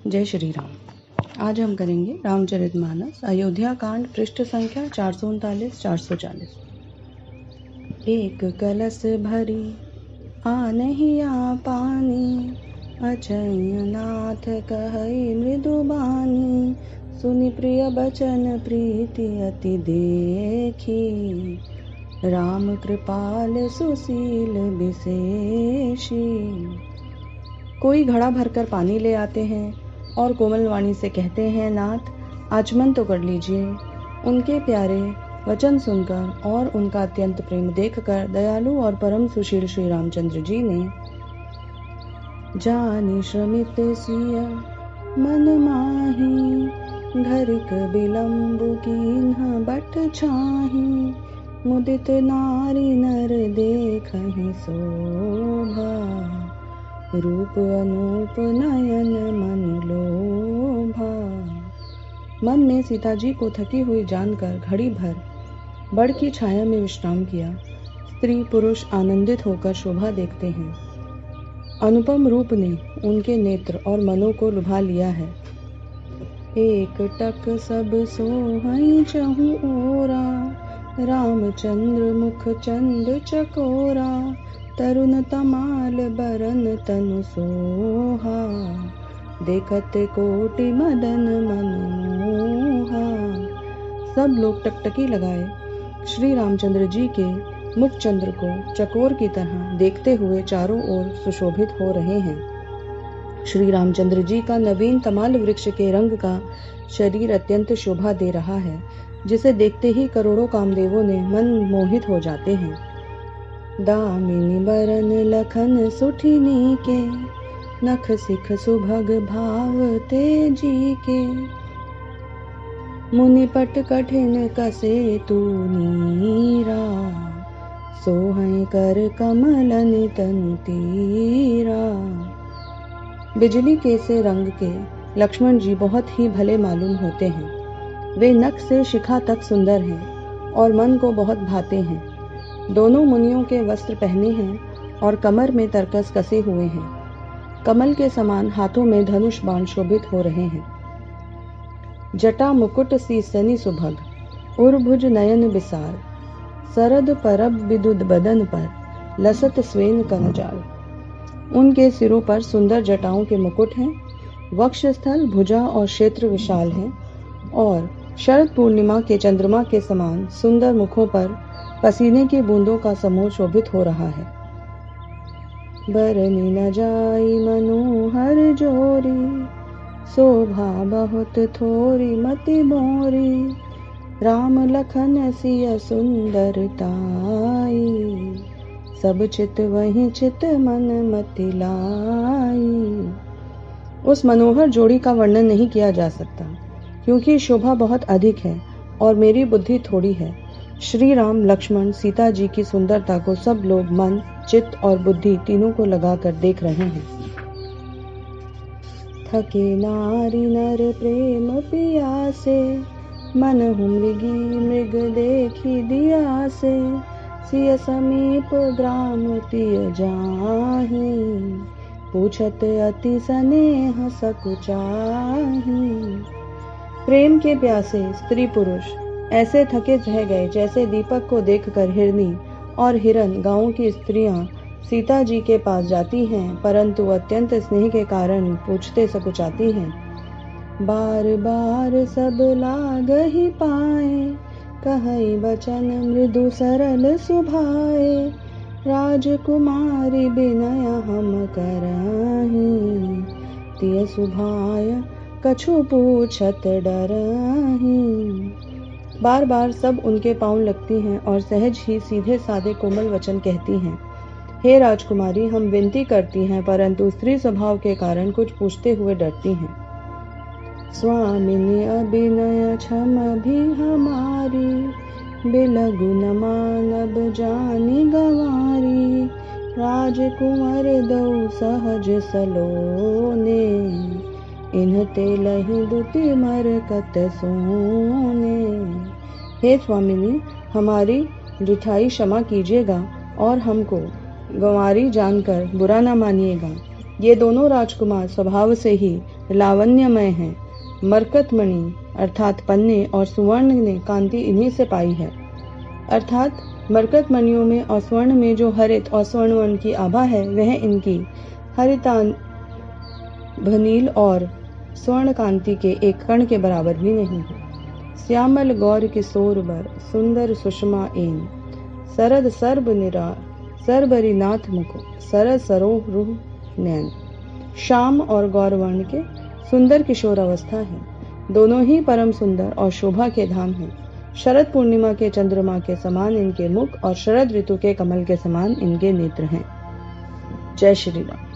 जय श्री राम। आज हम करेंगे रामचरितमानस अयोध्या कांड पृष्ठ संख्या 439-440। एक कलश भरी आनहिया पानी, अचयनाथ कहई मृदुबानी। सुनि प्रिय बचन प्रीति अति देखी, राम कृपाल सुशील विशेषी। कोई घड़ा भरकर पानी ले आते हैं और कोमल वाणी से कहते हैं, नाथ आचमन तो कर लीजिए। उनके प्यारे वचन सुनकर और उनका अत्यंत प्रेम देखकर दयालु और परम सुशील श्री रामचंद्र जी ने जानी श्रमित सिय मन माही, घरिक बिलम्ब कीन्ह बट छाही। मुदित नारी नर देखहि शोभा, रूप अनूप नयन मन लोभा। मन में सीता जी को थकी हुई जानकर घड़ी भर बड़ की छाया में विश्राम किया। स्त्री पुरुष आनंदित होकर शोभा देखते हैं। अनुपम रूप ने उनके नेत्र और मनों को लुभा लिया है। एक टक सब सोहई चहु ओरा, रामचंद्र मुख चंद चकोरा। तरुण तमाल बरन तनु सोहा, देखत कोटि मदन मनमोहा। सब लोग टकटकी लगाए श्री रामचंद्र जी के मुख चंद्र को चकोर की तरह देखते हुए चारों ओर सुशोभित हो रहे हैं। श्री रामचंद्र जी का नवीन तमाल वृक्ष के रंग का शरीर अत्यंत शोभा दे रहा है, जिसे देखते ही करोड़ों कामदेवों ने मन मोहित हो जाते हैं। दामिनी बरन लखन सुठिनी के, नख सिख सुभग भाव तेजी के। मुनिपट कठिन कसे तू नीरा, सोहै कर कमलन तनु तीरा। बिजली के से रंग के लक्ष्मण जी बहुत ही भले मालूम होते हैं। वे नख से शिखा तक सुंदर हैं और मन को बहुत भाते हैं। दोनों मुनियों के वस्त्र पहने हैं और कमर में तरकस कसे हुए हैं। कमल के समान हाथों में धनुष बाण शोभित हो रहे हैं। जटा मुकुट सीसनी सुभग, उर्भुज नयन विसार। सरद परब विदुद बदन पर, लसत स्वेन कनजाल। उनके सिरों पर सुंदर जटाओं के मुकुट हैं। वक्षस्थल, भुजा और क्षेत्र विशाल हैं और शरद पूर्णिमा के चंद्रमा के समान सुंदर मुखों पर पसीने की बूंदों का समूह शोभित हो रहा है। बरनी न जाई मनोहर जोरी, शोभा बहुत थोरी मति मोरी। राम लखन सिय सुंदरताई, सब चित वही चित मन मति लाई। उस मनोहर जोड़ी का वर्णन नहीं किया जा सकता, क्योंकि शोभा बहुत अधिक है और मेरी बुद्धि थोड़ी है। श्री राम लक्ष्मण सीता जी की सुंदरता को सब लोग मन, चित्त और बुद्धि तीनों को लगाकर देख रहे हैं। थके नारी नर प्रेम पियासे, मन मृगी मृग देखी दिया से। सिय समीप ग्राम तिय जाहि, पूछत अति स्नेह सकुचाहि। प्रेम के प्यासे स्त्री पुरुष ऐसे थके रह गए जैसे दीपक को देखकर हिरनी और हिरन गांवों की स्त्रियां सीता जी के पास जाती हैं, परंतु अत्यंत स्नेह के कारण पूछते सकुचाती हैं। बार बार सब लाग ही पाए, कहई बचन मृदु सरल सुभाए। राजकुमारी बिनय हम करहि, तिय सुभाय कछु पूछत डरहि। बार बार सब उनके पांव लगती हैं और सहज ही सीधे साधे कोमल वचन कहती हैं। हे राजकुमारी, हम विनती करती हैं, परंतु स्त्री स्वभाव के कारण कुछ पूछते हुए डरती हैं। स्वामिनी अभिनय क्षम भी हमारी, बिलगु न मानब जानी गवारी। राजकुंवर दौ सहज सलोने, इन्हते लहि दुति मरकत सोने। हे स्वामिनी, हमारी ढिठाई क्षमा कीजिएगा और हमको गंवारी जानकर बुरा न मानिएगा। ये दोनों राजकुमार स्वभाव से ही लावण्यमय हैं। मरकतमणि अर्थात पन्ने और सुवर्ण ने कांति इन्हीं से पाई है। अर्थात मरकतमणियों में और स्वर्ण में जो हरित और स्वर्णवर्ण की आभा है, वह इनकी हरिताभनील और स्वर्ण कांति के एक कण के बराबर भी नहीं है। श्यामल गौर किशोर बर सुंदर सुषमा एन, सरद सर्ब निरा सरबरीनाथ मुख, सरद सरोह रूह नैन। श्याम और गौरवर्ण के सुंदर किशोर अवस्था है। दोनों ही परम सुंदर और शोभा के धाम हैं। शरद पूर्णिमा के चंद्रमा के समान इनके मुख और शरद ऋतु के कमल के समान इनके नेत्र हैं। जय श्री राम।